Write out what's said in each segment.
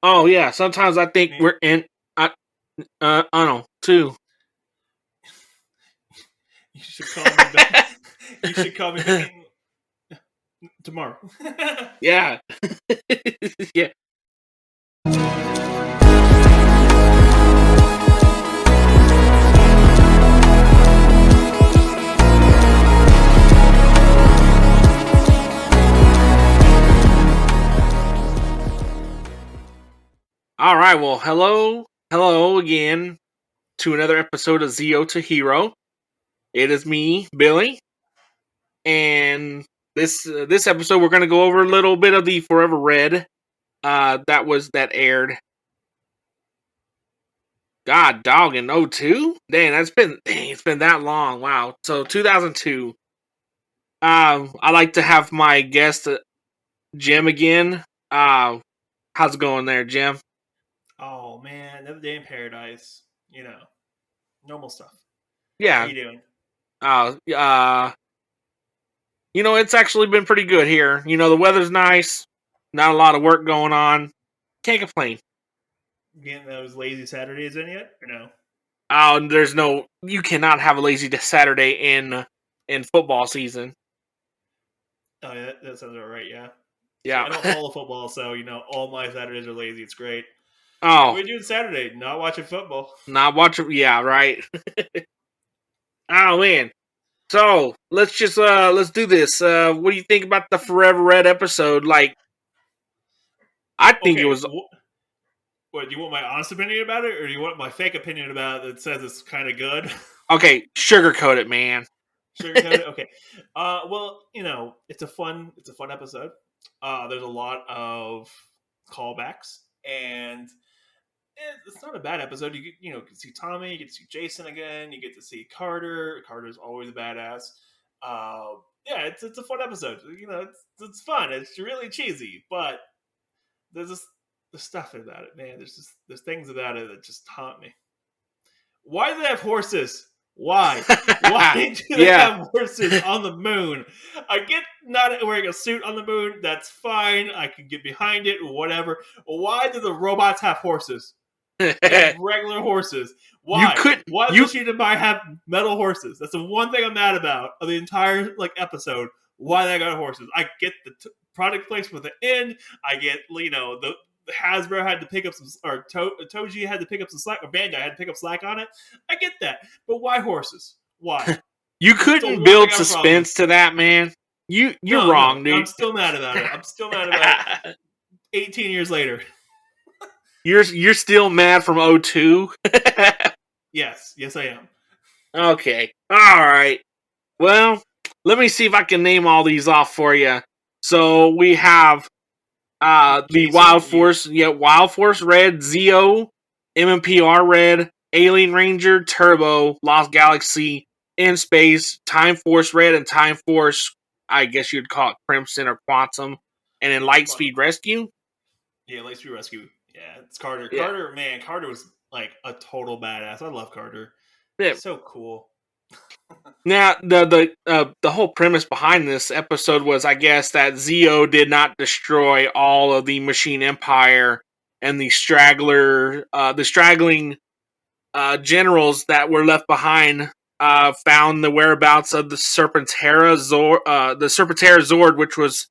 Oh yeah, sometimes I think Me? we're in. I don't know too. You should call me back. You should call me back tomorrow. Yeah, yeah. All right. Well, hello again to another episode of Zeo to Hero. It is me, Billy, and this episode we're going to go over a little bit of the Forever Red that aired. God, dog in '02. Dang, it's been that long. Wow. So 2002. I like to have my guest Jim again. How's it going there, Jim? Oh man, another day in paradise. Normal stuff. How Yeah. you doing? Uh, uh, it's actually been pretty good here. The weather's nice. Not a lot of work going on. Can't complain. Getting those lazy Saturdays in yet, or no? Oh, you cannot have a lazy Saturday in football season. Oh, yeah, that sounds about right. Yeah. See, Yeah. I don't follow football, so all my Saturdays are lazy. It's great. What Oh, are you doing Saturday? Not watching football. not watching. Yeah, right. Oh man. So let's do this. What do you think about the Forever Red episode? Like, I think it Okay. was What do you want my honest opinion about it, or do you want my fake opinion about it that says it's kind of good? okay. Sugarcoat it, man. Sugarcoat it. Okay. Well, it's a fun episode. There's a lot of callbacks, and it's not a bad episode. You get to see Tommy, you get to see Jason again, you get to see Carter. Carter's always a badass. Yeah, it's a fun episode. It's fun. It's really cheesy, but there's this the stuff about it, man. There's things about it that just haunt me. Why do they have horses? Why? Why do they Yeah. have horses on the moon? I get not wearing a suit on the moon. That's fine. I can get behind it, whatever. Why do the robots have horses? They have regular horses. you Why? could Why does you Machine Empire have metal horses? That's the one thing I'm mad about of the entire episode. Why they got horses? I get the product placement at the end. I get the Hasbro had to pick up some, or Toji had to pick up some slack, or Bandai had to pick up slack on it. I get that, but why horses? Why? you That's the couldn't one thing build I have a problem with. suspense to that, man. You're No, no, wrong, I'm dude. still mad about it. I'm still mad about it. 18 years later. You're still mad from '02. Yes, I am. Okay. All right. Well, let me see if I can name all these off for you. So we have the Jason, Wild Force Red, Zeo, MMPR Red, Alien Ranger, Turbo, Lost Galaxy, In Space, Time Force Red, and Time Force, I guess you'd call it Crimson or Quantum, and then Lightspeed Rescue. Yeah, Lightspeed Rescue. Yeah, it's Carter. Yeah. Carter was like a total badass. I love Carter. Yeah. So cool. Now the whole premise behind this episode was, I guess, that Zeo did not destroy all of the Machine Empire, and the straggling generals that were left behind found the whereabouts of the Serpentera Zord, which was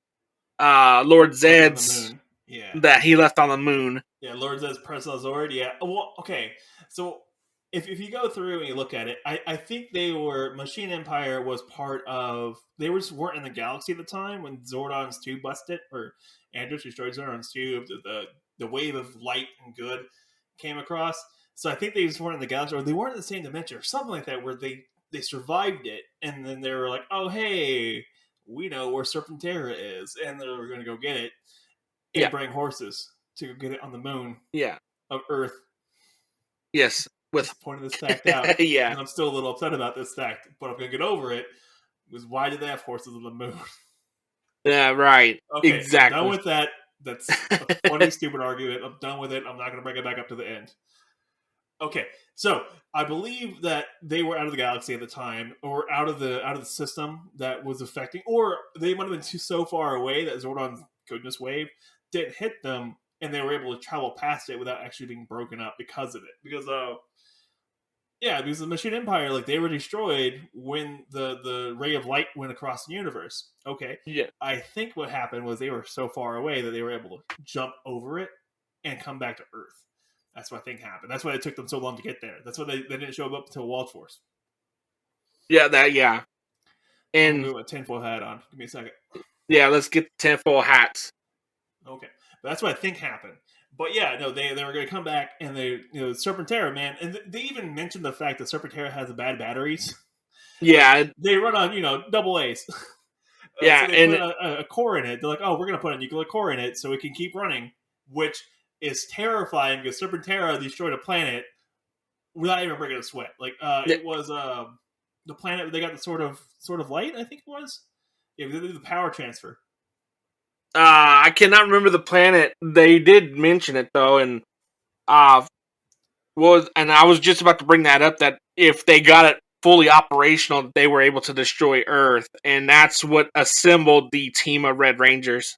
Lord Left on the Zed's, moon. Yeah. that he left on the moon. Yeah, Lord Zed's personal Zord. Yeah. Well, okay. So if you go through and you look at it, I think Machine Empire was part of. They weren't in the galaxy at the time when Zordon's tube busted, or Andros destroyed Zordon's tube. The wave of light and good came across. So I think they just weren't in the galaxy, or they weren't in the same dimension, or something like that, where they survived it, and then they were like, oh hey, we know where Serpentera is, and they were going to go get it and bring horses to get it on the moon Yeah. of Earth. Yes. Just pointing this fact out. Yeah. And I'm still a little upset about this fact, but I'm going to get over it. Was why did they have horses on the moon? Yeah, right. Okay, Exactly. I'm done with that. That's a funny, stupid argument. I'm done with it. I'm not going to bring it back up to the end. Okay, so I believe that they were out of the galaxy at the time, or out of the system that was affecting, or they might have been so far away that Zordon's goodness wave didn't hit them, and they were able to travel past it without actually being broken up because of it. Because because the Machine Empire, like, they were destroyed when the ray of light went across the universe. Okay, Yeah. I think what happened was they were so far away that they were able to jump over it and come back to Earth. That's what I think happened. That's why it took them so long to get there. That's why they didn't show up until Wild Force. Yeah. I'm gonna And go with a tinfoil hat on. Give me a second. yeah, let's get the tinfoil hats. Okay, but that's what I think happened. But yeah, no, they were going to come back, and Serpentera, man, and they even mentioned the fact that Serpentera has the bad batteries. Like, Yeah, they run on double A's. So yeah, they put and a core in it. They're like, oh, we're going to put a nuclear core in it so it can keep running, which is terrifying because Serpentera destroyed a planet without even breaking a sweat. Like, yeah, it was the planet they got the sort of light, I think it was. Yeah, they did the power transfer. I cannot remember the planet. They did mention it though, and I was just about to bring that up. That if they got it fully operational, they were able to destroy Earth, and that's what assembled the team of Red Rangers.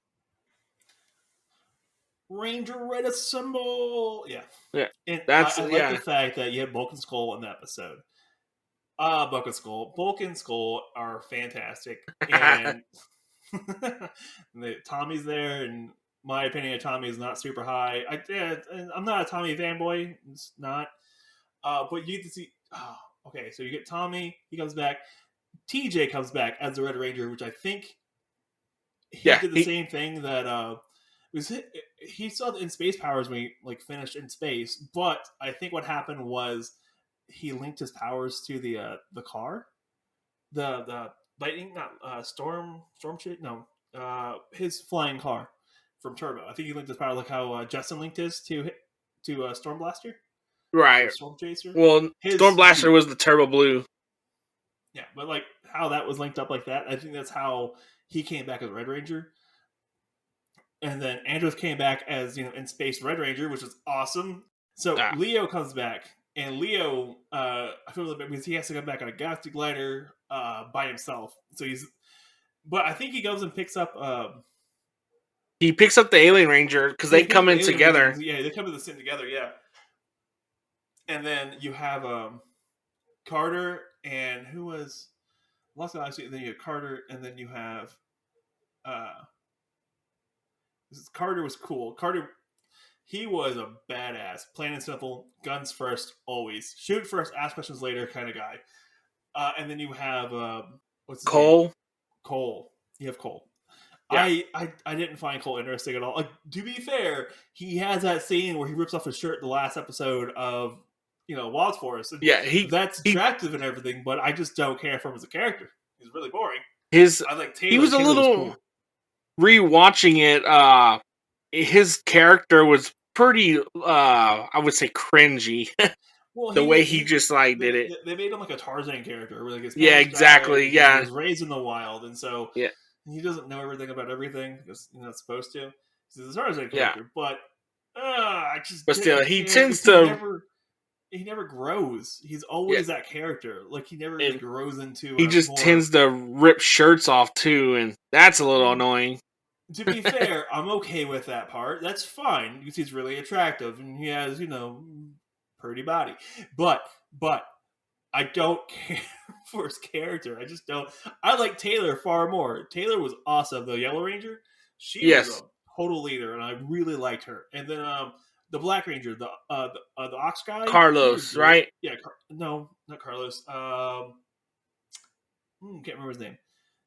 Ranger Red Assemble. Yeah, Yeah, and that's I like the yeah, fact that you had Bulk and Skull in the episode. Bulk and Skull are fantastic, and Tommy's there. And my opinion of Tommy is not super high. I'm not a Tommy fanboy. It's not. But you get to see. Oh, okay, so you get Tommy. He comes back. TJ comes back as the Red Ranger, which I think he yeah. did the same thing that was he saw the in space powers when he like finished in space. But I think what happened was he linked his powers to the car, the lightning, not storm shit. No, his flying car from Turbo. I think he linked his power like how Justin linked his to Storm Blaster or Right. Storm Chaser. Well, Storm His Blaster Jeep. was the Turbo Blue. Yeah, but like how that was linked up like that, I think that's how he came back as Red Ranger. And then Andros came back as in space Red Ranger, which is awesome. So Ah, Leo comes back, and Leo, I feel a little bit because he has to come back on a galaxy glider by himself. So but I think he goes and picks up. he picks up the Alien Ranger because Yeah, they he picks up come the in Alien Ranger. together. Because, yeah, they come to the sim together. Yeah, and then you have Carter and who was Lost Galaxy. And then you have Carter, and then you have uh, Carter was cool. Carter, he was a badass, plain and simple, guns first, always shoot first, ask questions later kind of guy. And then you have what's his name, Cole. Cole. You have Cole. Yeah, I didn't find Cole interesting at all. Like, to be fair, he has that scene where he rips off his shirt in the last episode of Wild Forest, and yeah. that's He attractive and everything, but I just don't care for him as a character. He's really boring. his I like he Taylor. was a Taylor was little cool. rewatching it. His character was pretty. I would say cringy. Well, The way he just like did it. they made him like a Tarzan character, where like his Yeah, parents died exactly. because he Yeah, was raised in the wild, and so yeah, he doesn't know everything about everything because he's not supposed to. He's a Tarzan yeah. character, but I just But still, didn't he care tends because to. he never grows. He's Yeah, always that character. Like, he never really and grows into he a just more. tends to rip shirts off too, and that's a little Mm, annoying. to be fair, I'm okay with that part. That's fine because he's really attractive and he has pretty body. But I don't care for his character. I just don't. I like Taylor far more. Taylor was awesome. The Yellow Ranger, she was a Yes, total leader, and I really liked her. And then the Black Ranger, the Ox guy, he was Carlos, great. right? Yeah, no, not Carlos. Can't remember his name.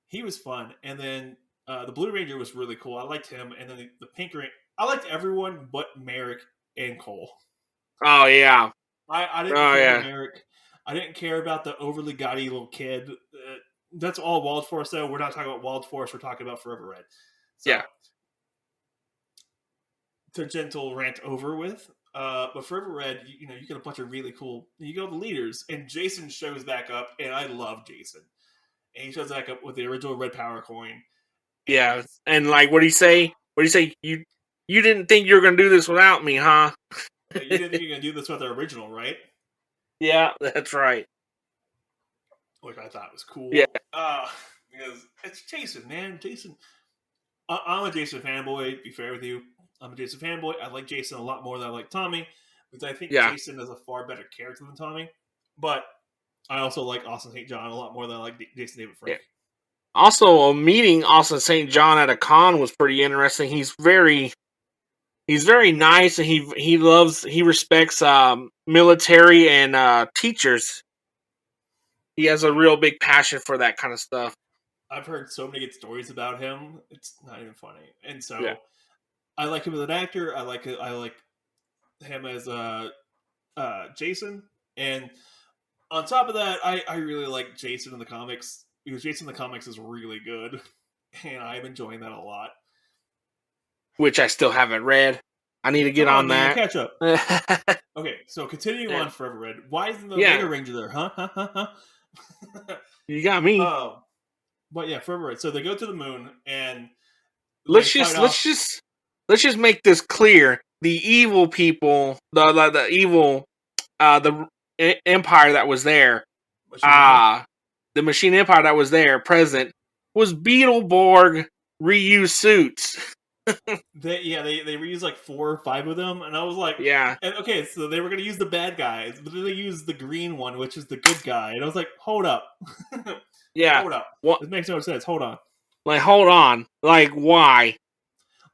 He was fun. And then the Blue Ranger was really cool. I liked him. And then the Pink Ranger, I liked everyone but Merrick and Cole. Oh yeah, I didn't oh care for yeah, Merrick. I didn't care about the overly gaudy little kid. That's all Wild Force, though. We're not talking about Wild Force. We're talking about Forever Red. So, yeah, to gentle rant over with. But Forever Red, you get a bunch of really cool. You go the leaders, and Jason shows back up, and I love Jason. And he shows back up with the original Red Power coin, and yeah. And like, what do you say? What do you say? You didn't think you were gonna do this without me, huh? you didn't think you were gonna do this with the original, right? Yeah, that's right. Which I thought was Yeah, cool. Because it's Jason, man. Jason, I'm a Jason fanboy. To be fair with you, I'm a Jason fanboy. I like Jason a lot more than I like Tommy because I think Yeah, Jason is a far better character than Tommy. But I also like Austin St. John a lot more than I like Jason David yeah. Frank. Also, meeting Austin St. John at a con was pretty interesting. He's very nice, and he respects military and teachers. He has a real big passion for that kind of stuff. I've heard so many good stories about him. It's not even funny. And Yeah, so I like him as an actor. I like him as Jason. And on top of that, I really like Jason in the comics because Jason in the comics is really good, and I'm enjoying that a lot. which I still haven't read. I need to get Come on, on man, that. catch up. Okay, so continuing Yeah, on Forever Red. Why isn't the yeah, Omega Ranger there? Huh? you got me. Oh, but yeah, Forever Red. So they go to the moon and they let's fight just off. let's just let's just make this clear. The evil people, the evil the empire that was there, Machine Empire. the machine empire that was there present was Beetleborg reused suits. They reused like 4 or 5 of them, and I was like, Yeah, and okay, so they were gonna use the bad guys, but then they used the green one, which is the good guy, and I was like, hold up, yeah. hold up, What? this makes no sense. Hold on. Like, hold on. Like, why?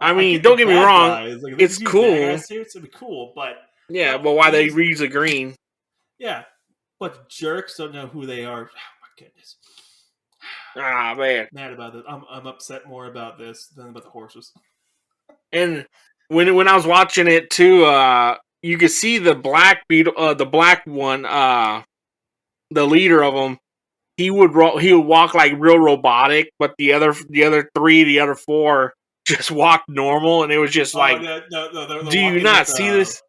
Like, I I mean, get the don't get me bad wrong. guys, like if they It's just use bad cool. guys suits, it'd be cool, Yeah, but but why they they use reuse the green? yeah, but jerks don't know who they are. Oh my goodness, Ah, man. mad about this. I'm upset more about this than about the horses. And when I was watching it too, you could see the black beetle, the black one, the leader of them. He would walk like real robotic, but the other four just walked normal, and it was just Oh like, no, no, they're do you walking with not see this?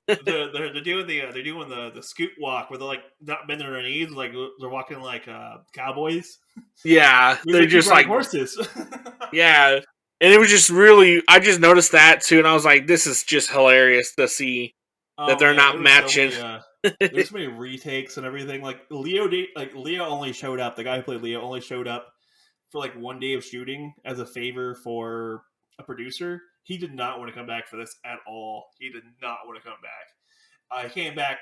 they're doing the scoot walk where they're like not bending their knees, like they're walking like cowboys. Yeah, Because they're they keep just riding like, horses. yeah, and it was just really. I just noticed that too, and I was like, this is just hilarious to see that Oh they're man, not matching. there was so many retakes and everything. Like Leo only showed up. The guy who played Leo only showed up for like one day of shooting as a favor for a producer. He did not want to come back for this at all. He did not want to come back. I came back.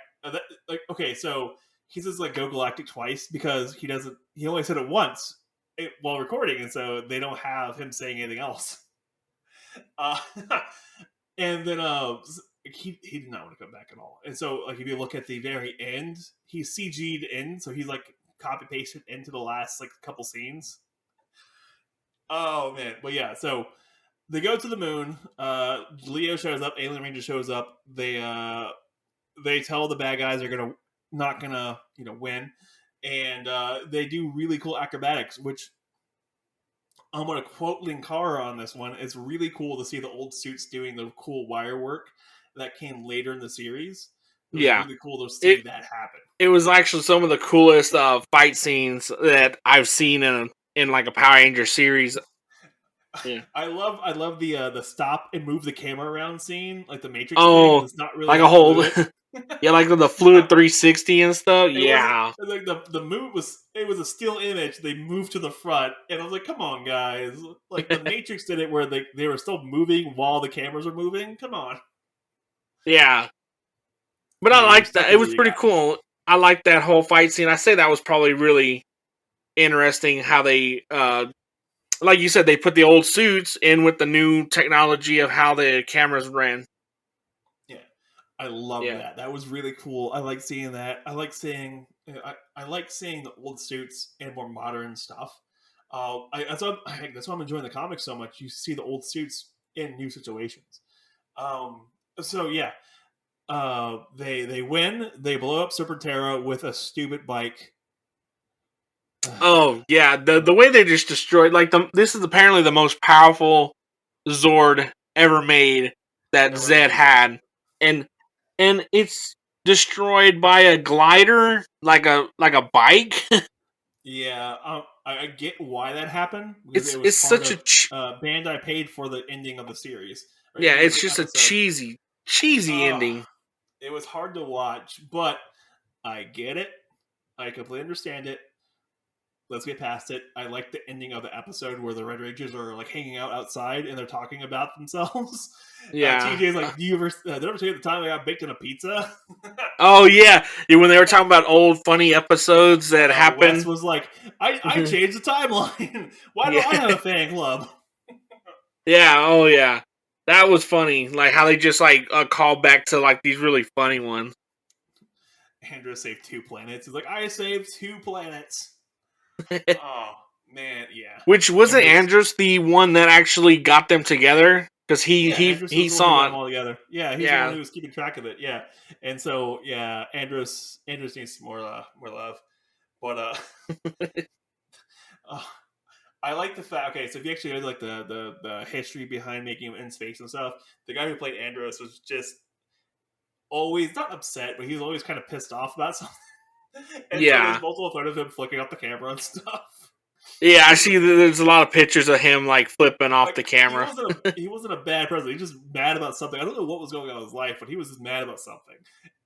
Like, okay, so he says like "Go Galactic" twice because he doesn't. He only said it once while recording, and so they don't have him saying anything else. Uh, and then he did not want to come back at all. And so like if you look at the very end, he's CG'd in, so he's like copy pasted into the last like couple scenes. Oh man, but yeah, so they go to the moon. Leo shows up. Alien Ranger shows up. They tell the bad guys they're gonna not gonna win, and they do really cool acrobatics. Which I'm gonna quote Linkara on this one. It's really cool to see the old suits doing the cool wire work that came later in the series. It was Yeah, really cool to see it that happen. it was actually some of the coolest fight scenes that I've seen in like a Power Ranger series. Yeah. I love the stop and move the camera around scene, like the Matrix thing. Oh, It's not really like a that whole fluid. yeah, like the fluid 360 and stuff. It wasn't Yeah, like the move was. It was a still image. They moved to the front, and I was like, "Come on, guys!" Like the Matrix did it, where they were still moving while the cameras were moving. Come on. yeah. But I You liked stuck that. It with what was you pretty got. cool. I liked that whole fight scene. I say that was probably really interesting how they like you said, they put the old suits in with the new technology of how the cameras ran. Yeah, I love Yeah, that. That was really cool. I like seeing that. I like seeing. I like seeing the old suits and more modern stuff. That's why I'm enjoying the comics so much. You see the old suits in new situations. Um, so yeah, they win. They blow up Serpentera with a stupid bike. oh yeah, the way they just destroyed this is apparently the most powerful Zord ever made that Ever Zed made, yeah. had, and it's destroyed by a glider like a bike. Yeah, I get why that happened because it was It's part such a of Bandai paid for the ending of the series or yeah, ending of it's the just a episode. cheesy Oh, ending. it was hard to watch, but I get it. I completely understand it. let's get past it. I like the ending of the episode where the Red Rangers are like hanging out outside and they're talking about themselves. Yeah. TJ's like, "Do you ever did I ever tell you the time I got baked in a pizza?" Oh yeah. When they were talking about old funny episodes that Wes happened. was like, "I changed the timeline. Why do I Yeah. have a fan club?" Yeah. Oh yeah. That was funny. Like how they just like call back to like these really funny ones. Andrew saved 2 planets. He's like, "I saved 2 planets." Oh man, yeah. Which wasn't Andrew's Andros the one that actually got them together? Because he Yeah, he Andrus he was the one who got saw them it. all together. Yeah, he's the one Yeah. who was keeping track of it. Yeah, and so yeah, Andrus needs more love. But uh, I like the fact. Okay, so if you actually read like the history behind making him in space and stuff, the guy who played Andros was just always not upset, but he was always kind of pissed off about something. And so there's Yeah. multiple photos of him flicking off the camera and stuff. Yeah, I see that there's a lot of pictures of him like flipping off Like the camera. he wasn't a bad president. He was just mad about something. I don't know what was going on in his life, but he was just mad about something.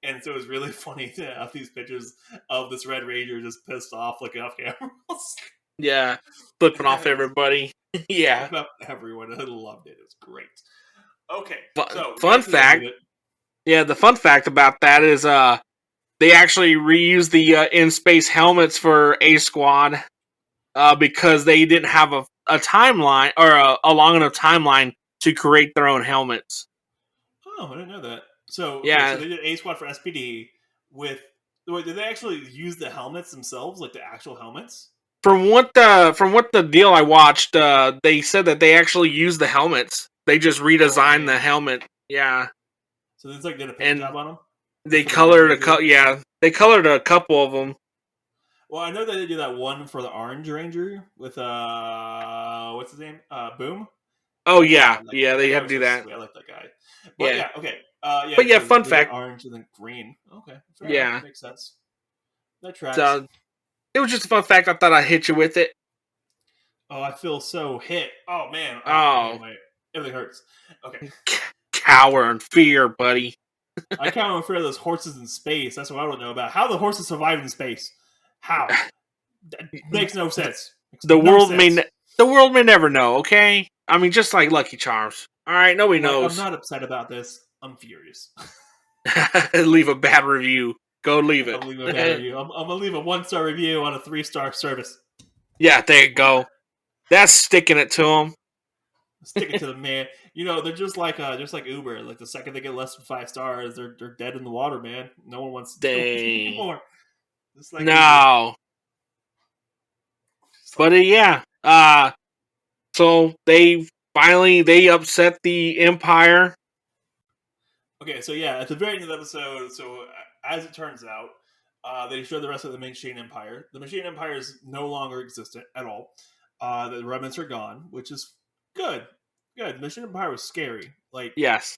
And so it was really funny to have these pictures of this Red Ranger just pissed off, looking off cameras. Yeah. Flipping off everybody. Yeah. Flipping up everyone. I loved it. It was great. Okay, Fun, so we fun get to the end of fact. it. Yeah, the fun fact about that is they actually reused the in space helmets for A Squad because they didn't have a timeline or a long enough timeline to create their own helmets. Oh, I didn't know that. So okay, so Yeah, they did A Squad for SPD with. Wait, did they actually use the helmets themselves, like the actual helmets? from what the deal I watched, they said that they actually used the helmets. They just Oh redesigned the man! helmet. Yeah, So they like did a paint and job on them they for the Red colored Ranger. yeah, they colored a couple of them. Well, I know that they did that one for the Orange Ranger with what's his name? Boom. Oh Yeah, yeah, like yeah, that they guy had to was do so that. sweet. I like that guy. But Yeah, yeah, okay. but Yeah, yeah, so fun they did fact. orange and then green. Okay, fair enough. Yeah, Makes sense. That tracks. so it was just a fun fact. I thought I'd hit you with it. Oh, I feel so hit. Oh man. Oh, okay, Oh, my everything hurts. Okay. cower and fear, buddy. I kind of fear of those horses in space. That's what I don't know about. How the horses survive in space? How? That makes no sense. Makes The no world sense. the world may never know. Okay, I mean, just like Lucky Charms. All right, nobody Like, I'm knows. not upset about this. I'm furious. Leave a bad review. Go leave I'm it. leaving a bad review. I'm gonna leave a 1-star review on a 3-star service. Yeah, there you go. That's sticking it to them. Stick it to the man. You know, they're just like Uber. Like the second they get less than 5 stars, they're dead in the water, man. No one wants to deal with them Dang. anymore. Just like Uber. No. Just like But yeah. So they upset the Empire. Okay, so yeah, at the very end of the episode, so as it turns out, they show the rest of the Machine Empire. The Machine Empire is no longer existent at all. The remnants are gone, which is good. Good. The Machine Empire was scary, like Yes.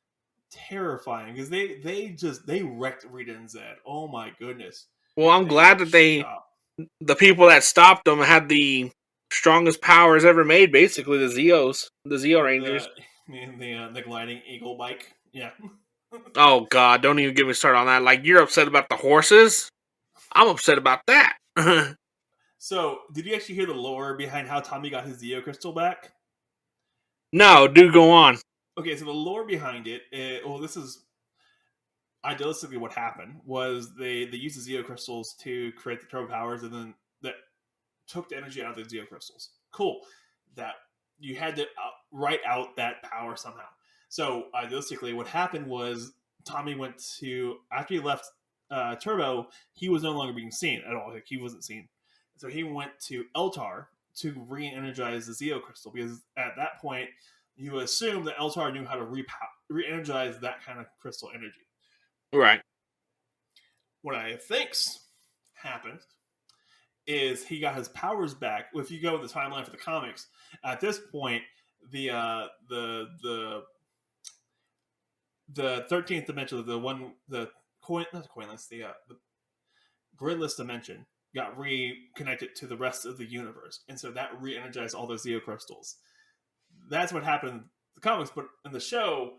terrifying, because they wrecked Rita and Zed. Oh my goodness, Well, I'm they got glad that shot. the people that stopped them had the strongest powers ever made. Basically, the Zeo Rangers. The gliding eagle bike. Yeah. Oh God, don't even get me started on that. Like you're upset about the horses. I'm upset about that. So, did you actually hear the lore behind how Tommy got his Zeo crystal back? No, do go on. Okay, so the lore behind it, well, this is idealistically what happened was they used the Zeo crystals to create the turbo powers, and then that took the energy out of the Zeo crystals. Cool. That you had to write out that power somehow. So idealistically, what happened was Tommy went to after he left Turbo, he was no longer being seen at all. Like he wasn't seen. So he went to Eltar to re-energize the Zeo crystal because at that point you assume that Eltar knew how to re-energize that kind of crystal energy. Right. What I think's happened is he got his powers back. If you go with the timeline for the comics, at this point, the uh, the 13th dimension, the one the coin not the coinless, the gridless dimension got reconnected to the rest of the universe, and so that re-energized all those Zeo crystals. That's what happened in the comics, but in the show,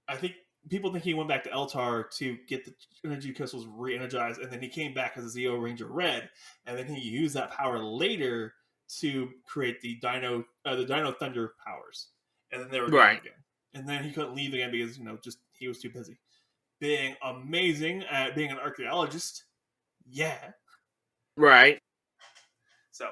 I think people think he went back to Eltar to get the energy crystals re-energized, and then he came back as a Zeo Ranger Red, and then he used that power later to create the Dino Thunder powers, and then they were gone Right. again. And then he couldn't leave again because just he was too busy being amazing at being an archaeologist. Yeah. Right. So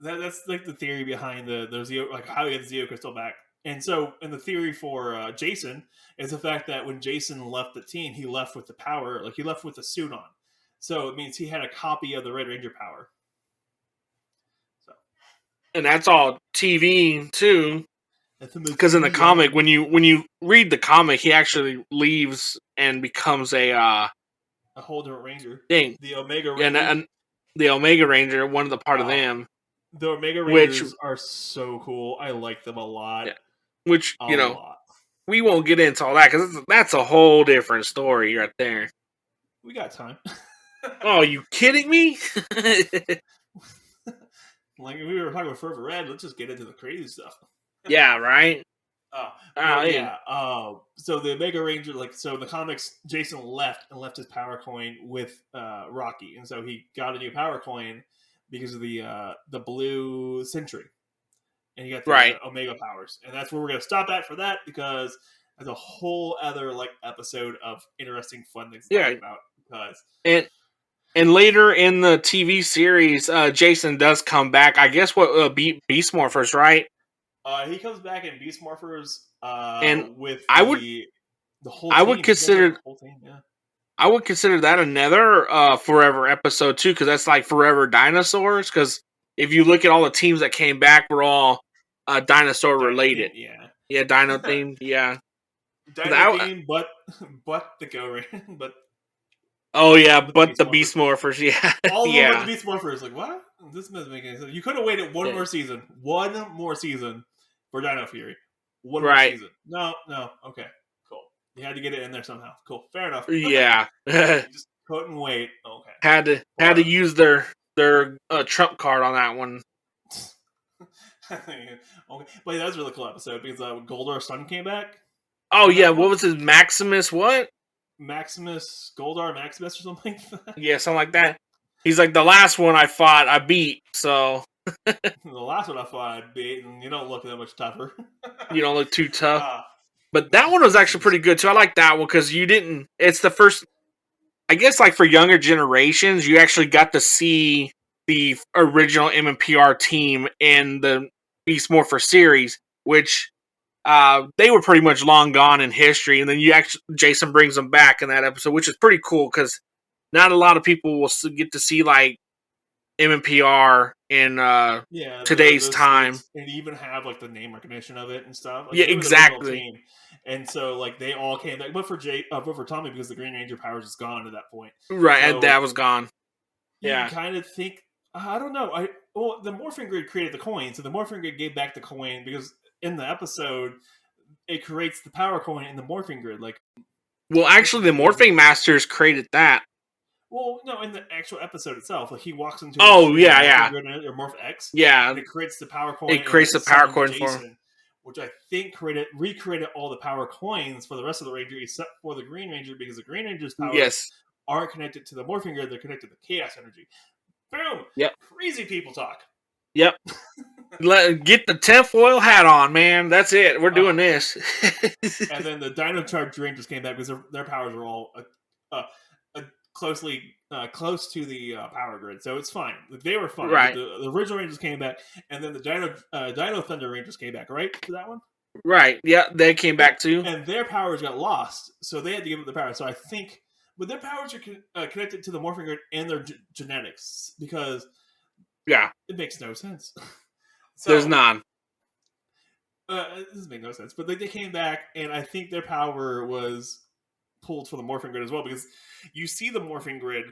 that's like the theory behind the Zeo, like how he had the Zeo crystal back. And so, and the theory for Jason is the fact that when Jason left the team, he left with the power, like he left with the suit on. So it means he had a copy of the Red Ranger power. So, And that's all TV too. Because in the comic, when you read the comic, he actually leaves and becomes a whole different Ranger, thing. the Omega And, Ranger. and the Omega Ranger, one of the part of them. The Omega Which Rangers are so cool. I like them a lot. Yeah. Which, a lot. We won't get into all that because that's a whole different story right there. We got time. Oh, you kidding me? Like we were talking about Forever Red, let's just get into the crazy stuff. Yeah, right? Yeah. So the Omega Ranger, so in the comics, Jason left his power coin with Rocky, and so he got a new power coin because of the blue Sentry, and he got the Omega powers, and that's where we're gonna stop at for that because there's a whole other episode of interesting fun things to talk about. Because and later in the TV series, Jason does come back. I guess Beast Morphers, right? He comes back in Beast Morphers and with the whole team. I would consider whole team, yeah. I would consider that another Forever episode too, because that's like Forever Dinosaurs. Because if you look at all the teams that came back, were all dinosaur related. Yeah, Dino themed. Yeah, Dino themed, but the but. Oh yeah, but the Beast Morphers, yeah, all of them but the Beast Morphers. Like what? This doesn't make any sense. You could have waited one more season for Dino Fury. One more season. No, okay, cool. You had to get it in there somehow. Cool, fair enough. Yeah, you just couldn't wait. Okay, had to use their trump card on that one. Okay, but that was a really cool episode because Goldar's son came back. Oh yeah, what was his Maximus? What? Goldar Maximus or something like that? Yeah, something like that. He's like, the last one I fought, I beat, so... The last one I fought, I beat, and you don't look that much tougher. You don't look too tough. But that one was actually pretty good, too. I like that one, because you didn't... It's the first... I guess, for younger generations, you actually got to see the original MMPR team in the Beast Morpher series, which... they were pretty much long gone in history, and then Jason brings them back in that episode, which is pretty cool because not a lot of people will get to see MMPR in today's time, and even have the name recognition of it and stuff. Yeah, exactly. And so they all came back, but for Tommy because the Green Ranger powers is gone at that point. Right, so, that was gone. Yeah, you kind of think I don't know. The Morphing Grid created the coin, so the Morphing Grid gave back the coin because. In the episode, it creates the power coin in the Morphing Grid. Well, actually, the Morphing Masters created that. Well, no, in the actual episode itself, he walks into Grid or Morph X, and it creates the power coin. It creates the power coin for him, which I think recreated all the power coins for the rest of the Ranger, except for the Green Ranger, because the Green Ranger's powers aren't connected to the Morphing Grid; they're connected to the Chaos Energy. Boom! Yep. Crazy people talk. Yep. Get the tinfoil hat on, man. That's it. We're doing this. And then the Dino Charged Rangers came back because their powers are all close to the power grid, so it's fine. They were fine. Right. The original Rangers came back, and then the Dino Thunder Rangers came back, right, for that one? Right. Yeah, they came back too. And their powers got lost, so they had to give up the power. So I think, but their powers are connected to the Morphing Grid and their genetics because it makes no sense. So, there's none. This doesn't make no sense, but they came back, and I think their power was pulled from the Morphing Grid as well because you see the Morphing Grid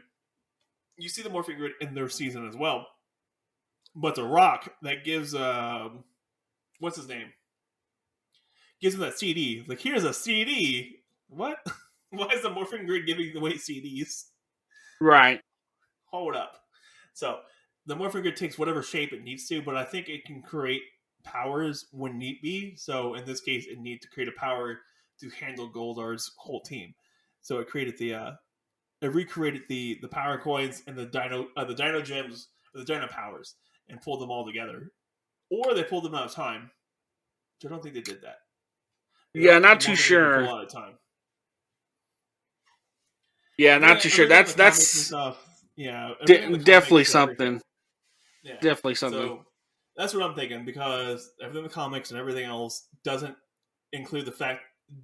in their season as well. But the Rock that gives what's his name? Gives him that CD. Here's a CD. What? Why is the Morphing Grid giving away CDs? Right. Hold up. So the Morphing Grid takes whatever shape it needs to, but I think it can create powers when need be. So in this case, it needs to create a power to handle Goldar's whole team. So it created it recreated the power coins and the dino gems, the dino powers, and pulled them all together. Or they pulled them out of time. Which I don't think they did that. I Yeah, don't think not the too morphing you can pull sure. out of time. Yeah, not too sure. Everything in the comics and That's stuff. Yeah, everything in the definitely comics, something. everything. Yeah. Definitely something. So that's what I'm thinking because everything in the comics and everything else doesn't include the fact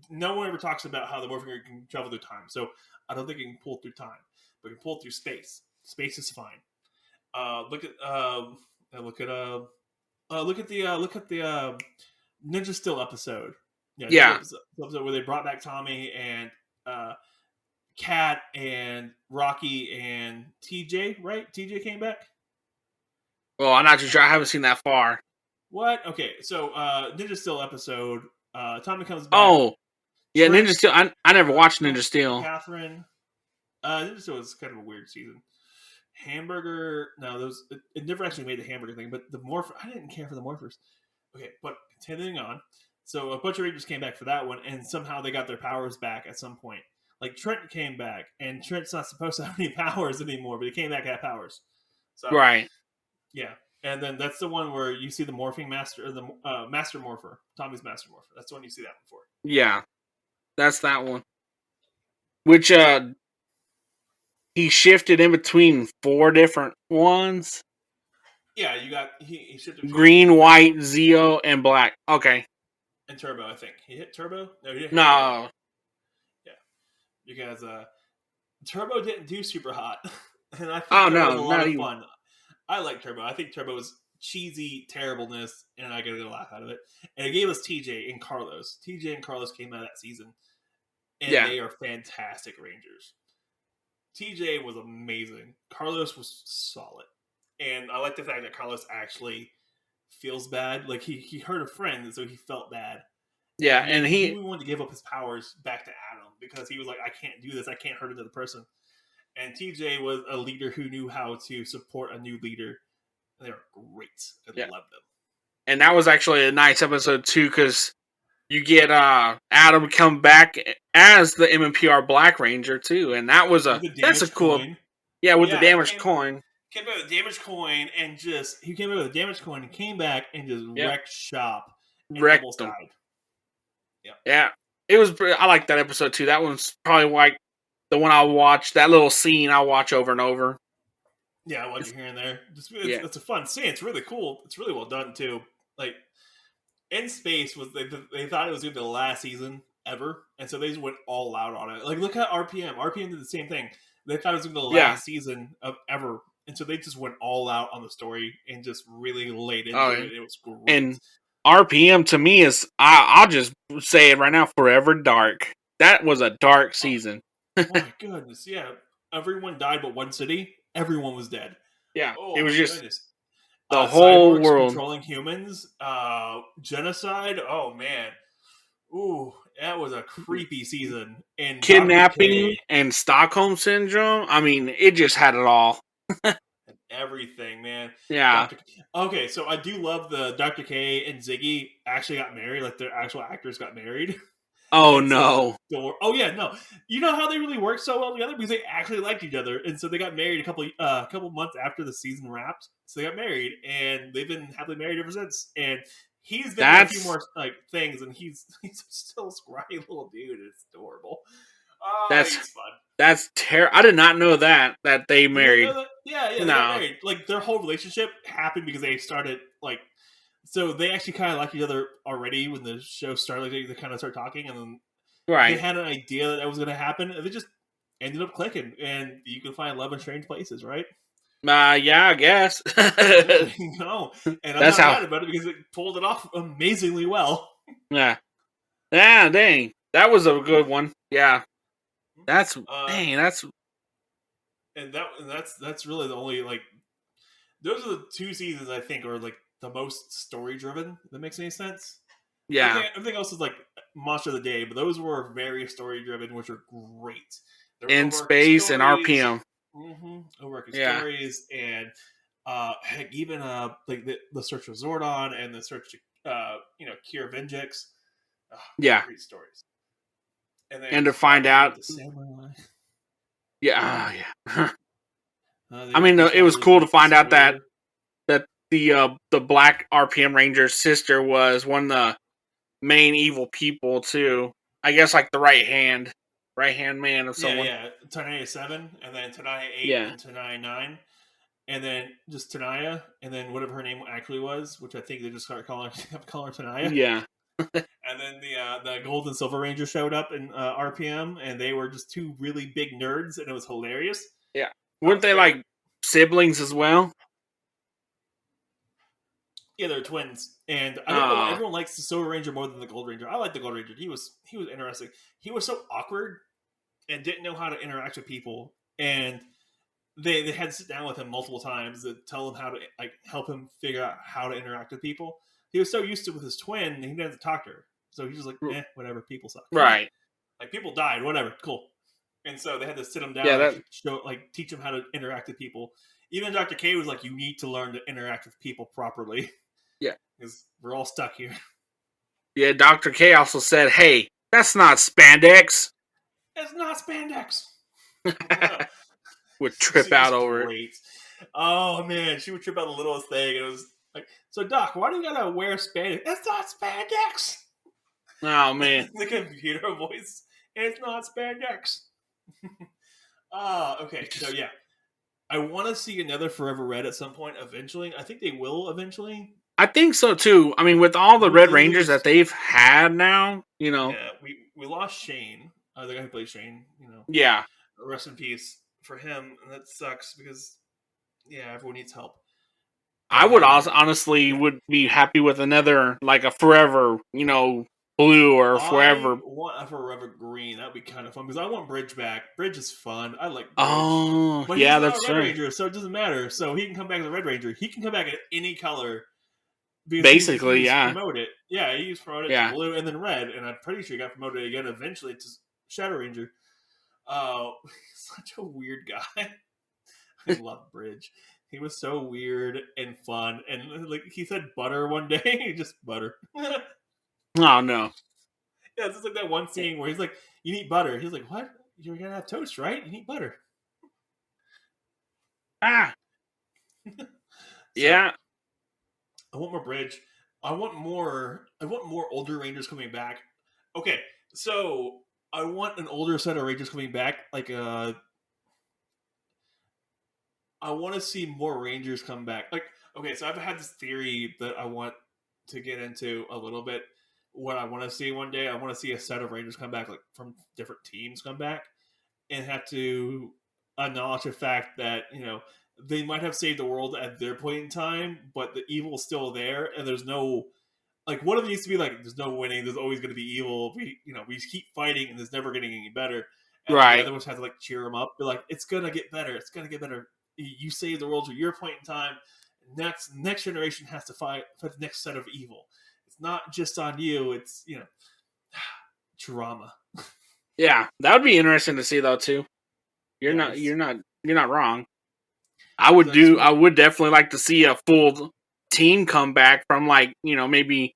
no one ever talks about how the morphing can travel through time. So I don't think it can pull through time, but it can pull through space. Space is fine. Look at look at the Ninja Still episode. Yeah, Yeah. episode where they brought back Tommy and Cat and Rocky and TJ. Right? TJ came back. Well, I'm not too sure. I haven't seen that far. What? Okay, so Ninja Still episode. Tommy comes back. Oh, yeah, Trent, Ninja Steel. I never watched Ninja Steel. Catherine. Ninja Still was kind of a weird season. Hamburger. No, those it never actually made the hamburger thing, but the morph. I didn't care for the morphers. Okay, but continuing on. So a bunch of Rangers came back for that one, and somehow they got their powers back at some point. Like Trent came back, and Trent's not supposed to have any powers anymore, but he came back and had powers. So Right. yeah, and then that's the one where you see the morphing master, or the master morpher, Tommy's master morpher. That's the one you see that one for. Yeah, that's that one. Which he shifted in between 4 different ones. Yeah, you got he shifted between Green, white, Zeo, and black. Okay. and Turbo. I think he hit Turbo. No, he didn't hit Turbo. No. Yeah, because Turbo didn't do super hot, and I think Oh, Turbo was no. a lot Not of even. fun. I like Turbo. I think Turbo was cheesy terribleness, and I got a good laugh out of it. And it gave us TJ and Carlos. TJ and Carlos came out of that season, and Yeah. they are fantastic Rangers. TJ was amazing. Carlos was solid, and I like the fact that Carlos actually feels bad. Like he hurt a friend, and so he felt bad. Yeah, And and he he. wanted to give up his powers back to Adam because he was like, I can't do this. I can't hurt another person. And TJ was a leader who knew how to support a new leader. They were great. I Yeah. love them. And that was actually a nice episode, too, because you get Adam come back as the MMPR Black Ranger, too. And that was With the that's a damaged cool. coin. Yeah, with the Yeah, damaged coin. came out with a damaged coin and just he came out with a damaged coin and came back and just Yep. wrecked shop and Wrecked almost them. died. Yeah. It was. I like that episode, too. That one's probably like the one I'll watch. That little scene I'll watch over and over. Yeah, what you're hearing there. Yeah. It's a fun scene. It's really cool. It's really well done too. Like in space was they thought it was gonna be the last season ever, and so they just went all out on it. Like look at RPM. RPM did the same thing. They thought it was gonna be the last season of ever, and so they just went all out on the story and just really laid into it. It was great. And RPM to me is I'll just say it right now, forever dark. That was a dark season. My goodness, yeah. Everyone died but one city. Everyone was dead. Yeah, Oh it was my just goodness. the whole Cyborgs world controlling humans. Genocide. Oh man. Ooh, that was a creepy season. And kidnapping and Stockholm syndrome. I mean, it just had it all. and everything, man. Yeah. Okay, so I do love the Dr. K and Ziggy actually got married. Like their actual actors got married. Oh And no. so, oh yeah, no. You know how they really worked so well together because they actually liked each other, and so they got married a couple months after the season wrapped. So they got married, and they've been happily married ever since. And he's been in a few more like things, and he's still a scrawny little dude. It's adorable. He's fun. That's terrible. I did not know that they married. Yeah, they got married. Like their whole relationship happened because they started like. So they actually kind of liked each other already when the show started. Like, they kind of started talking, and then they had an idea that was going to happen, and they just ended up clicking. And you can find love in strange places, right? Yeah, I guess. There you go. And I'm That's not how, mad about it because it pulled it off amazingly well. Yeah. Yeah, dang. That was a good one. Yeah. That's dang, that's and that's really the only like those are the two seasons I think are like the most story driven. If that makes any sense. yeah. Everything else is like Monster of the Day, but those were very story driven, which are great. They're in space and RPM. Overarching stories and heck, even like the search of Zordon and the search to cure Vengex. Yeah, great stories. then and to find Barbie out, with the samurai. yeah. They I got mean, Beast it was Wars cool to with the find out that spear. the Black RPM Ranger's sister was one of the main evil people too. I guess like the right hand man of Yeah, someone. yeah. Tanaya 7, and then Tanaya 8, Yeah, and Tanaya 9, and then just Tanaya, and then whatever her name actually was, which I think they just started calling her Tanaya. yeah, And then the Gold and Silver Ranger showed up in RPM, and they were just two really big nerds, and it was hilarious. yeah. That Weren't was they great. like siblings as well? Yeah, they're twins, and I think Oh, everyone likes the Silver Ranger more than the Gold Ranger. I like the Gold Ranger. He was interesting. He was so awkward and didn't know how to interact with people, and they had to sit down with him multiple times to tell him how to like help him figure out how to interact with people. He was so used to with his twin, he didn't have to talk to her, so he's just like, whatever. People suck. right. Like people died, whatever, cool. And so they had to sit him Yeah, down and that. teach him how to interact with people. Even Dr. K was like, "You need to learn to interact with people properly Yeah, because we're all stuck here." yeah. Dr. K also said, "Hey, that's not spandex." It's not spandex. Would trip She was out over it. great. Oh man, she would trip out the littlest thing. It was like, so Doc, why do you gotta wear spandex? It's not spandex. Oh man, The computer voice. It's not spandex. Okay. So yeah, I want to see another Forever Red at some point eventually. I think they will eventually. I think so too. I mean, with all the We Red did Rangers that lose. they've had now, Yeah, we lost Shane, the guy who plays Shane. yeah, Rest in peace for him, and that sucks because yeah, everyone needs help. I would And also honestly would be happy with another like a Forever, Blue or I Forever. want a Forever Green. That'd be kind of fun because I want Bridge back. Bridge is fun. I like Bridge, Oh, but he's yeah, not a that's Red right. Ranger, so it doesn't matter. So he can come back as a Red Ranger. He can come back in any color because he Basically, was yeah, promoted. Yeah, he was promoted to yeah. Blue and then Red, and I'm pretty sure he got promoted again eventually to Shadow Ranger. He's such a weird guy. I love Bridge. He was so weird and fun, and like he said, butter one day. He just butter. Yeah, Oh no. it's just like that one scene where he's like, "You need butter." He's like, "What? You're gonna have toast, right? You need butter." Ah, So yeah. I want more Bridge. I want more. I want more older Rangers coming back. Okay, so I want an older set of Rangers coming back. Like, I want to see more Rangers come back. Like, okay, so I've had this theory that I want to get into a little bit. What I want to see one day, I want to see a set of Rangers come back, like from different teams come back, and have to acknowledge the fact that they might have saved the world at their point in time, but the evil's still there, and there's no like one of them needs to be like there's no winning, there's always going to be evil. We keep fighting, and there's never getting any better. And then the Right. other ones have to like cheer them up. Be like, it's gonna get better. It's gonna get better. You saved the world at your point in time. Next generation has to fight for the next set of evil. It's not just on you. It's drama. Yeah, that would be interesting to see though too. You're Yeah, not. it's You're not wrong. because I just I want. would definitely like to see a full team come back from like maybe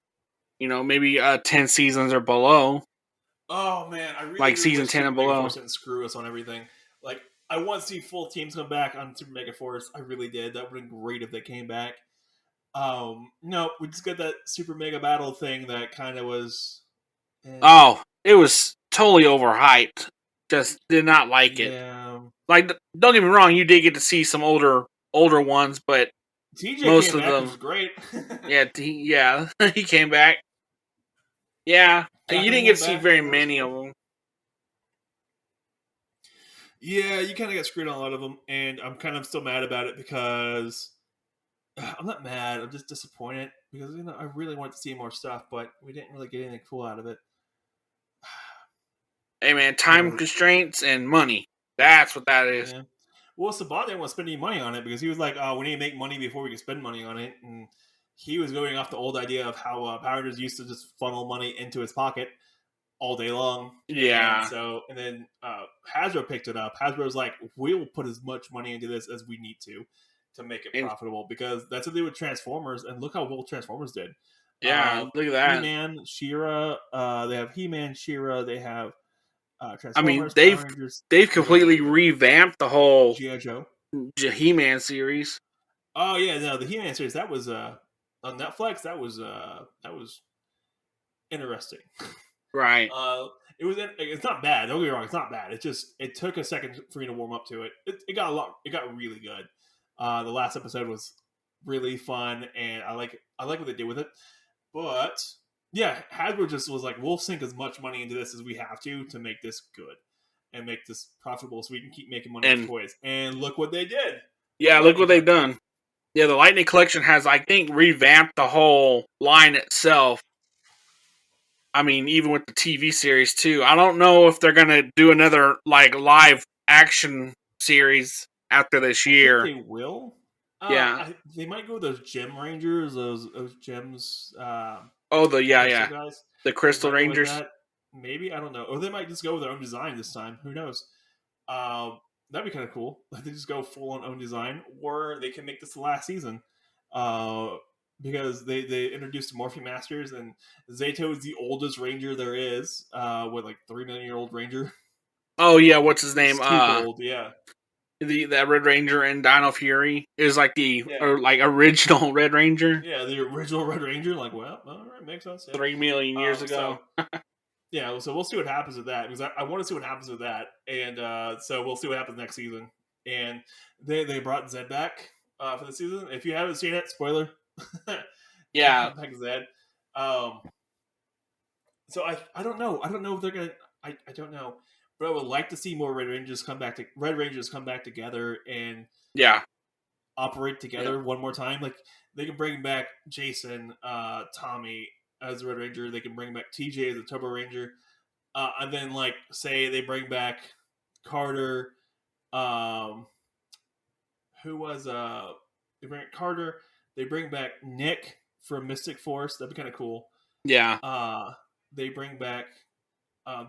10 seasons or below, Oh man, I like really season wish 10 Super and Mega below. Force didn't screw us on everything. Like, I want to see full teams come back on Super Mega Force. I really did. That would have been great if they came back. No, we just got that Super Mega Battle thing that kind of was. Eh. Oh, it was totally overhyped. Just did not like it. Yeah. Like, don't get me wrong, you did get to see some older ones, but TJ most came of back, which them, was great. yeah, he came back. Yeah, you Catherine didn't get came to see back. very That was many of cool. them. Yeah, you kind of got screwed on a lot of them, and I'm kind of still mad about it because I'm not mad. I'm just disappointed because I really wanted to see more stuff, but we didn't really get anything cool out of it. Hey man, time So constraints and money. That's what that is. yeah. Well, Sabat didn't want to spend any money on it because he was like, "Oh, we need to make money before we can spend money on it," and he was going off the old idea of how Power Rangers used to just funnel money into his pocket all day long, Yeah, and then Hasbro picked it up. Hasbro's like, "We'll put as much money into this as we need to make it and profitable," because that's what they did with Transformers, and look how well Transformers did. yeah, look at He that. Man, She-Ra. They have He Man, She-Ra. They have I mean, Transformers, Power Rangers, they've G.I. completely revamped the whole G.I. Joe. He-Man series. Oh yeah, no, the He-Man series that was on Netflix. That was interesting. Right. Uh, it was. It's not bad. Don't get me wrong. It's not bad. It took a second for me to warm up to it. It got a lot. It got really good. The last episode was really fun, and I like what they did with it. But yeah, Hasbro just was like, we'll sink as much money into this as we have to make this good and make this profitable, so we can keep making money with And toys. And look what they did with yeah, the look Lightning what they've Collection. done. Yeah, the Lightning Collection has, I think, revamped the whole line itself. I mean, even with the TV series too. I don't know if they're gonna do another like live action series after this I think year. they will. Yeah. They might go with those Gem Rangers, those gems, Oh, the yeah, crystal yeah, guys. the They Crystal might go with Rangers. that. Maybe I don't know, or they might just go with their own design this time. Who knows? That'd be kind of cool. Like they just go full on own design, or they can make this the last season. Uh, because they introduced Morphe Masters, and Zato is the oldest Ranger there is. With like 3 million-year-old Ranger. Oh yeah, what's his name? Super old, yeah. The Red Ranger and Dino Fury is like the Yeah. or like original Red Ranger Yeah, the original Red Ranger. Like, well, all right, makes sense. Yeah. 3 million years So ago. yeah, so we'll see what happens with that because I want to see what happens with that, and so we'll see what happens next season. And they brought Zed back for the season. If you haven't seen it, spoiler, they Yeah, brought back Zed. Um, so I don't know. I don't know if they're gonna. I don't know, but I would like to see more Red Rangers come back together and yeah, operate yeah. together one more time. Like they can bring back Jason, Tommy as the Red Ranger. They can bring back TJ as the Turbo Ranger, and then like say they bring back Carter. Um, who was They bring back Carter. They bring back Nick from Mystic Force. That'd be kind of cool. Yeah. Uh, they bring back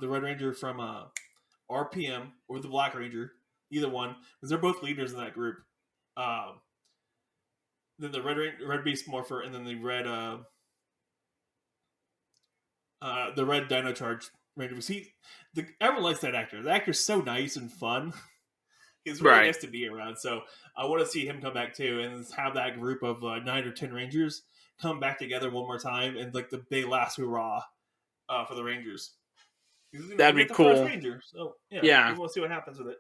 the Red Ranger from RPM or the Black Ranger, either one, because they're both leaders in that group. Um, then the Red Beast Morpher, and then the Red Dino Charge Ranger. Everyone likes that actor. The actor's so nice and fun. He's really Right. nice to be around. So I want to see him come back too, and have that group of 9 or 10 Rangers come back together one more time, and like the big last hurrah for the Rangers. That'd We be got the first cool. Ranger, so yeah, we Yeah, want to see what happens with it.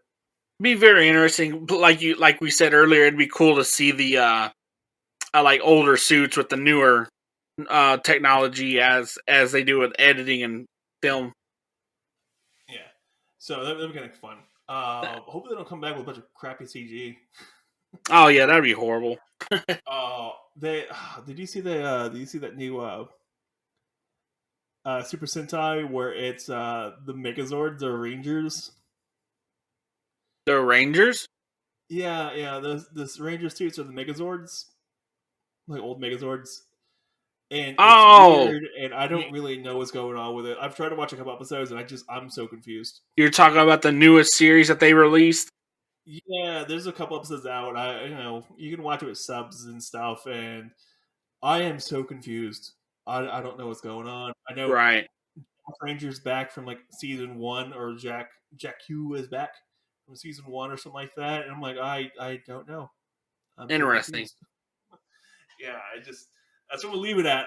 be very interesting. But like we said earlier, it'd be cool to see the like older suits with the newer technology as they do with editing and film. Yeah, so that'd be kind of fun. Hopefully they don't come back with a bunch of crappy CG. Oh yeah, that'd be horrible. They did you see that new Super Sentai where it's the Megazords or Rangers? The Rangers. Yeah, yeah. This Ranger suits are the Megazords, like old Megazords, and it's Oh, weird, and I don't y- really know what's going on with it. I've tried to watch a couple episodes, and I'm so confused. you're talking about the newest series that they released. Yeah, there's a couple episodes out. You can watch it with subs and stuff, and I am so confused. I don't know what's going on. I know Right. Ranger's back from like season one, or Jack Hugh is back from season one or something like that, and I'm like, I don't know. I'm so Interesting. confused. Yeah, that's what we'll leave it at.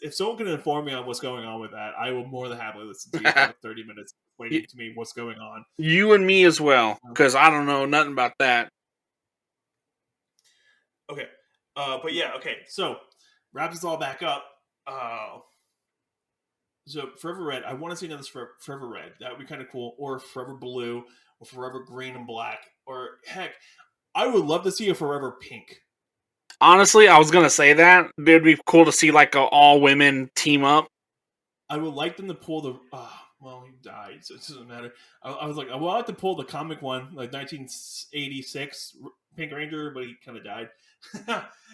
If someone can inform me on what's going on with that, I will more than happily listen to you for like 30 minutes explaining to me what's going on. You and me as well, because I don't know nothing about that. Okay, but yeah, okay. So wrap this all back up. Uh, so Forever Red, I want to see another Forever Red. That would be kind of cool, or Forever Blue, or Forever Green and Black, or heck, I would love to see a Forever Pink. Honestly, I was gonna say that it'd be cool to see like a all women team up. I would like them to pull the. Well, he died, so it doesn't matter. I was like, I would like to pull the comic one, like 1986 Pink Ranger, but he kind of died.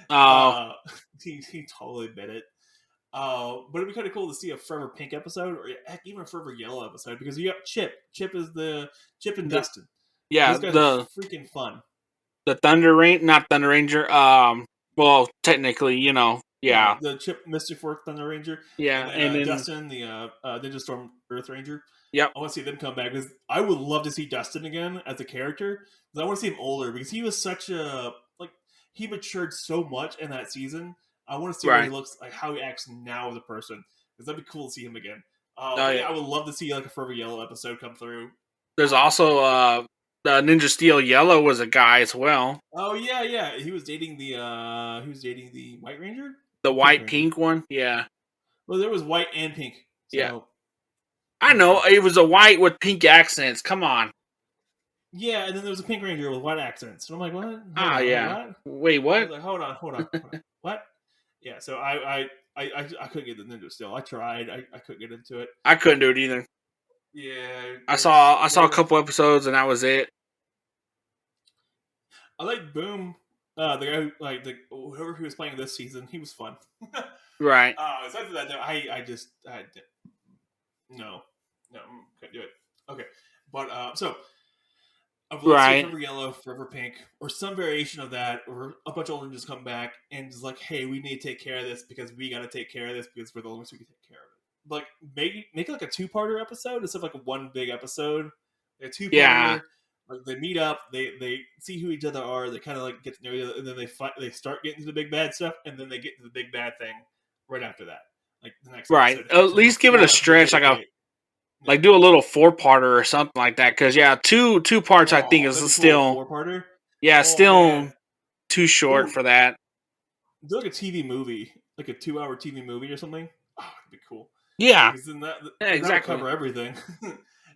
Oh, He totally bit it. But it'd be kind of cool to see a Forever Pink episode, or heck, even a Forever Yellow episode, because you got Chip. Chip and the Dustin. yeah, Those guys are freaking fun. the Thunder Rain, not Thunder Ranger. Well, technically, Yeah, yeah, the Chip Mystic Force Thunder Ranger, and yeah, then and then Dustin, the Ninja Storm Earth Ranger. Yep. I want to see them come back because I would love to see Dustin again as a character. Because I want to see him older because he was such a like he matured so much in that season. I want to see what he Right. looks like, how he acts now as a person. Because that'd be cool to see him again. Oh But yeah. yeah, I would love to see like a Forever Yellow episode come through. There's also the Ninja Steel Yellow was a guy as well. Oh yeah, yeah. He was dating the White Ranger The or Pink white Ranger. pink one. Yeah. Well, there was white and pink. Yeah. So I know okay. it was a white with pink accents. Come on. Yeah, and then there was a Pink Ranger with white accents. And I'm like, what? Hold Ah, on, wait, yeah. what? Wait, I what? was like, hold on, what? Yeah, so I couldn't get the Ninja Steel. I tried. I couldn't get into it. I couldn't do it either. Yeah, I it's saw a there. couple episodes and that was it. I like Boom. The guy who like the whoever who was playing this season, he was fun. Right. Aside from that, no, no, couldn't do it. Okay, but so I've let's see Right. Forever Yellow, Forever Pink, or some variation of that, or a bunch of old ninjas come back and it's like, hey, we need to take care of this because we got to take care of this because we're the only ones who can take care of it. Like make it like a two-parter episode instead of like a one big episode. Like a Yeah. two-parter. Like they meet up, they see who each other are, they kind of like get to know each other, and then they fight. They start getting to the big bad stuff, and then they get to the big bad thing right after that. Like the next Right. episode At has like a least give it a full episode stretch, dedicated. Yeah. like do a little 4-parter or something like that. Because yeah, two parts I think Oh, is that'd be cool. still Four-parter. Oh man. still too short Ooh, for that. do like a TV movie, like a 2-hour TV movie or something. Oh, that'd be cool. Yeah. Because then that Yeah, that would exactly. cover everything.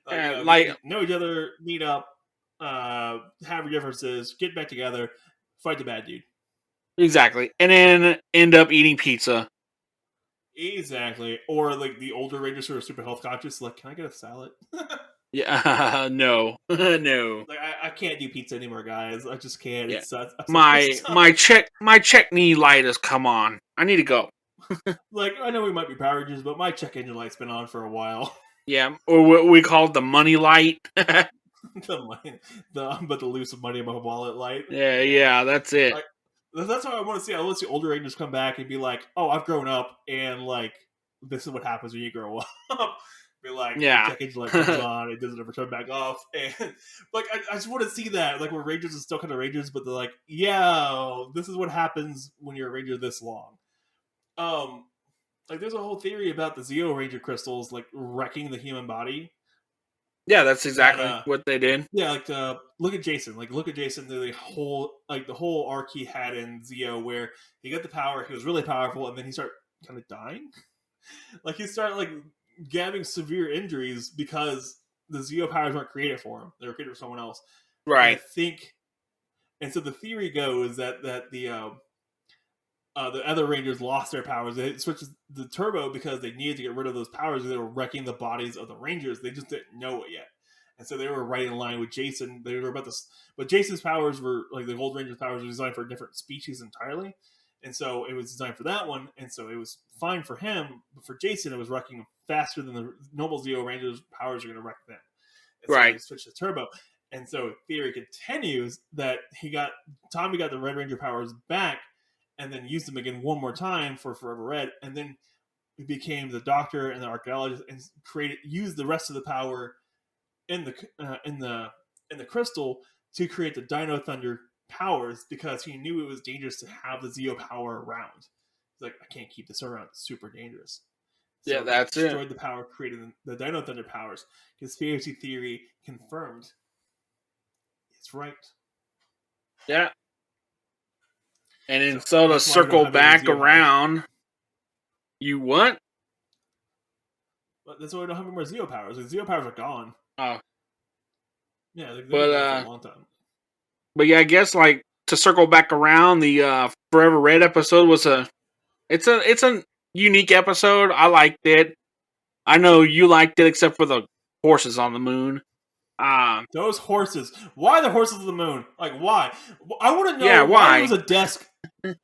Like Like know each other, meet up, have your differences, get back together, fight the bad dude. exactly, and then end up eating pizza. Exactly. Or like the older Rangers who are super health conscious, like, can I get a salad? Yeah. No. No. Like I can't do pizza anymore, guys. I just can't. Yeah. It's I'm so pissed off. My check knee light has come on. I need to go. Like I know we might be Power Rangers, but my check engine light's been on for a while. Yeah, or what we call the money light. the money, but the loose money in my wallet light. Yeah, that's it. Like that's what I want to see. I want to see older Rangers come back and be like, "Oh, I've grown up, and like this is what happens when you grow up." Be like, your Yeah. check engine light comes on, it doesn't ever turn back off, and like I just want to see that, like where Rangers is still kind of Rangers, but they're like, "Yeah, this is what happens when you're a Ranger this long." Um, like there's a whole theory about the Zeo Ranger crystals like wrecking the human body. Yeah, that's That exactly what they did. Yeah, like look at Jason. Like look at Jason. The whole arc he had in Zeo, where he got the power, he was really powerful, and then he started kind of dying. Like he started like getting severe injuries because the Zeo powers weren't created for him; they were created for someone else. And I Right. think, and so the theory goes that the other Rangers lost their powers. They switched the turbo because they needed to get rid of those powers. They were wrecking the bodies of the Rangers. They just didn't know it yet. And so they were right in line with Jason. They were about this, but Jason's powers were like the Gold Ranger's powers were designed for a different species entirely. And so it was designed for that one. And so it was fine for him. But for Jason, it was wrecking faster than the normal Zeo Ranger's powers are going to wreck them. And so they Right. switched to turbo. And so theory continues that Tommy got the Red Ranger powers back and then used them again one more time for Forever Red, and then he became the Doctor and the Archaeologist and used the rest of the power in the crystal to create the Dino Thunder powers because he knew it was dangerous to have the Zeo power around. He's like, I can't keep this around; it's super dangerous. Yeah, So he that's it. destroyed the power, created the Dino Thunder powers. Conspiracy theory confirmed. It's right. Yeah. And then so to That's why we don't circle have any back Zeo powers. around, you what? But that's why we don't have any more Zeo powers. The Zeo powers are gone. Oh, Yeah, they've but been gone for a long time. but yeah, I guess like to circle back around, the Forever Red episode was it's a unique episode. I liked it. I know you liked it, except for the horses on the moon. Those horses. Why the horses of the moon? Like, why? I want to know Yeah, why why? there was a desk.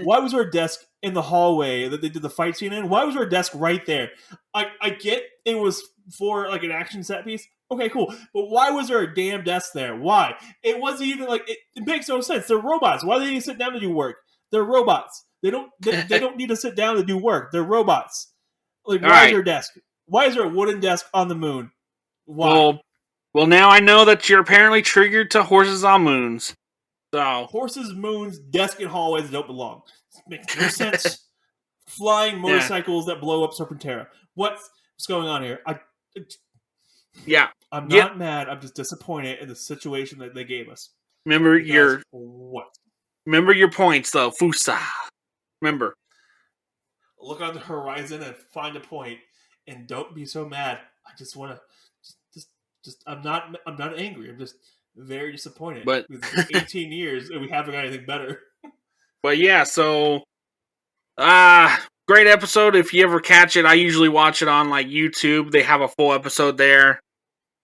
Why was there a desk in the hallway that they did the fight scene in? Why was there a desk right there? I get it was for like an action set piece. Okay, cool. But why was there a damn desk there? Why? It wasn't even like it makes no sense. They're robots. Why do they need to sit down to do work? They're robots. They don't need to sit down to do work. They're robots. Like, why is there a desk? Why is there a wooden desk on the moon? Why? Well, now I know that you're apparently triggered to horses on moons. So Horses, moons, desk, and hallways don't belong. This makes no sense. Flying yeah, motorcycles that blow up Serpentera. What's going on here? yeah. I'm Get not mad. I'm just disappointed in the situation that they gave us. remember Because your what? remember your points though, Fusa. Remember. Look on the horizon and find a point, and don't be so mad. I just want to, just. I'm not angry. I'm just very disappointed But because it's been 18 years and we haven't got anything better. but yeah, so great episode. If you ever catch it, I usually watch it on like YouTube. They have a full episode there.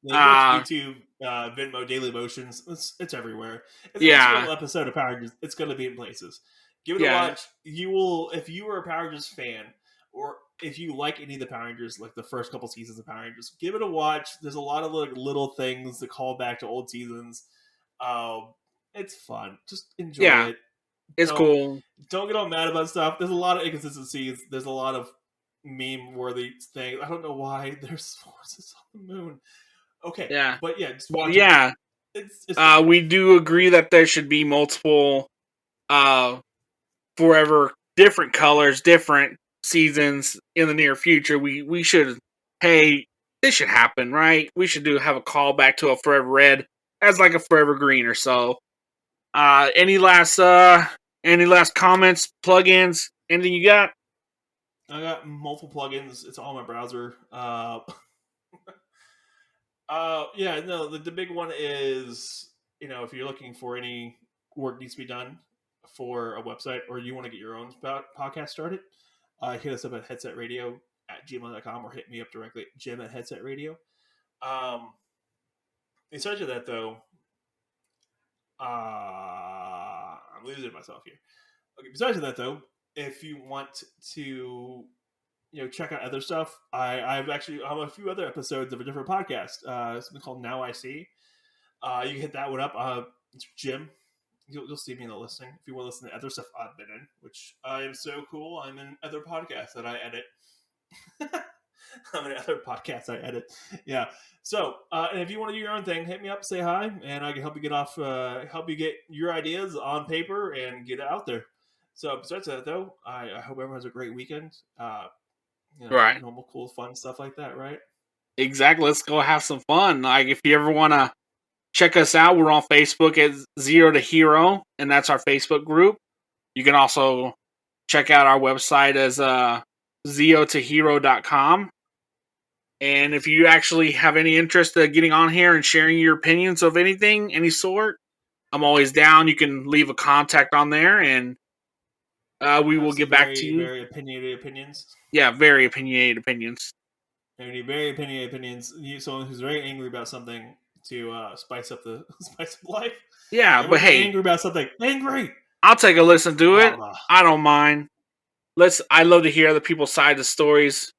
Yeah, you go to YouTube, Venmo, Daily Motions. It's everywhere. It's a real Yeah, episode of Power Rangers. It's going to be in places. Give it a yeah, watch. You will, if you are a Power Rangers fan, or if you like any of the Power Rangers, like the first couple seasons of Power Rangers, give it a watch. There's a lot of like little things that call back to old seasons. Um, it's fun. Just enjoy yeah. it. It's Don't cool. don't get all mad about stuff. There's a lot of inconsistencies. There's a lot of meme worthy things. I don't know why there's forces on the moon. Okay, Yeah, but yeah, just but watch it. yeah. It's fun. We do agree that there should be multiple uh forever different colors, different seasons in the near future. We should hey, this should happen, right? We should have a callback to a forever red as like a forever green or so. Any last comments, plugins, anything you got? I got multiple plugins. It's all in my browser. Yeah, no, the big one is if you're looking for any work needs to be done for a website or you want to get your own podcast started, hit us up at headsetradio@gmail.com or hit me up directly at Jim at Headset Radio. Um, Besides that, though, I'm losing myself here. Okay, besides that, though, if you want to check out other stuff, I've actually I have a few other episodes of a different podcast. Something called Now I See. You can hit that one up. It's Jim. You'll see me in the listing if you want to listen to other stuff I've been in, which I am so cool. I'm in other podcasts that I edit. I'm in other podcasts I edit. Yeah. So, and if you want to do your own thing, hit me up, say hi, and I can help you help you get your ideas on paper and get it out there. So, besides that, though, I hope everyone has a great weekend. Right. Normal, cool, fun stuff like that, right? Exactly. Let's go have some fun. Like if you ever wanna check us out, we're on Facebook at Zero to Hero, and that's our Facebook group. You can also check out our website as zeotohero.com. And if you actually have any interest in getting on here and sharing your opinions of anything, any sort, I'm always down. You can leave a contact on there, and we I have will some get back to very, you. very opinionated opinions. Yeah, very opinionated opinions. Any very opinionated opinions. Someone who's very angry about something to spice up the spice up life. Yeah, but Everyone get hey, angry about something. Angry. I'll take a listen to it. Drama. I don't mind. I love to hear other people's side of stories,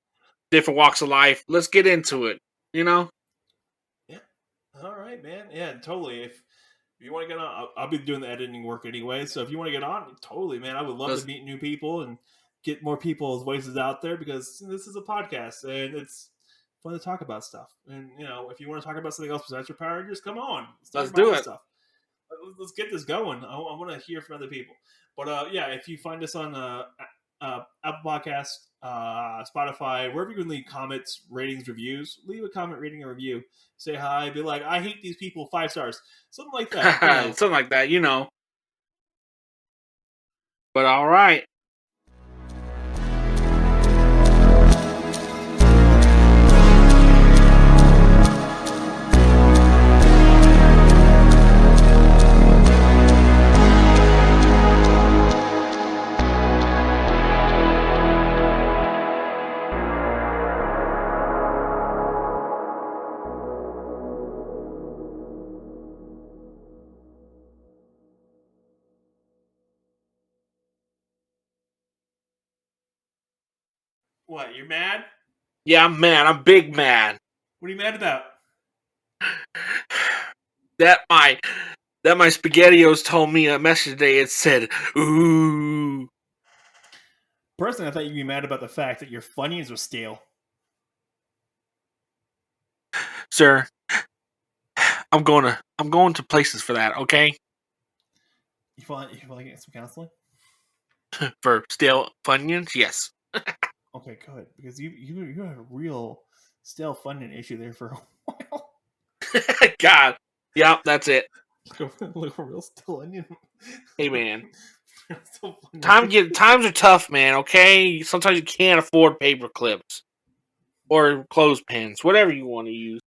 different walks of life. Let's get into it. You know? Yeah. All right, man. Yeah, totally. If you want to get on, I'll be doing the editing work anyway. So if you want to get on, totally, man. I would love to Let's meet new people and get more people's voices out there because this is a podcast and it's fun to talk about stuff. And if you want to talk about something else besides your Power Rangers, come on. Let's talk let's about do other it. stuff. Let's get this going. I want to hear from other people. But yeah, if you find us on Apple Podcast, Spotify, wherever you can leave comments, ratings, reviews, leave a comment, rating, a review. Say hi. Be like, I hate these people. 5 stars. Something like that. Something like that, you know. But all right. What? You're mad? Yeah, I'm mad. I'm big mad. What are you mad about? That my SpaghettiOs told me a message today. It said, "Ooh." Personally, I thought you'd be mad about the fact that your Funyuns was stale. Sir, I'm going to places for that, okay? You want to get some counseling? For stale Funyuns, yes. Okay, good, because you had a real stale funding issue there for a while. God. Yep, that's it. Look a real stale onion. Hey, man. Still Funyun. Times are tough, man, okay? Sometimes you can't afford paper clips. Or clothespins, whatever you want to use.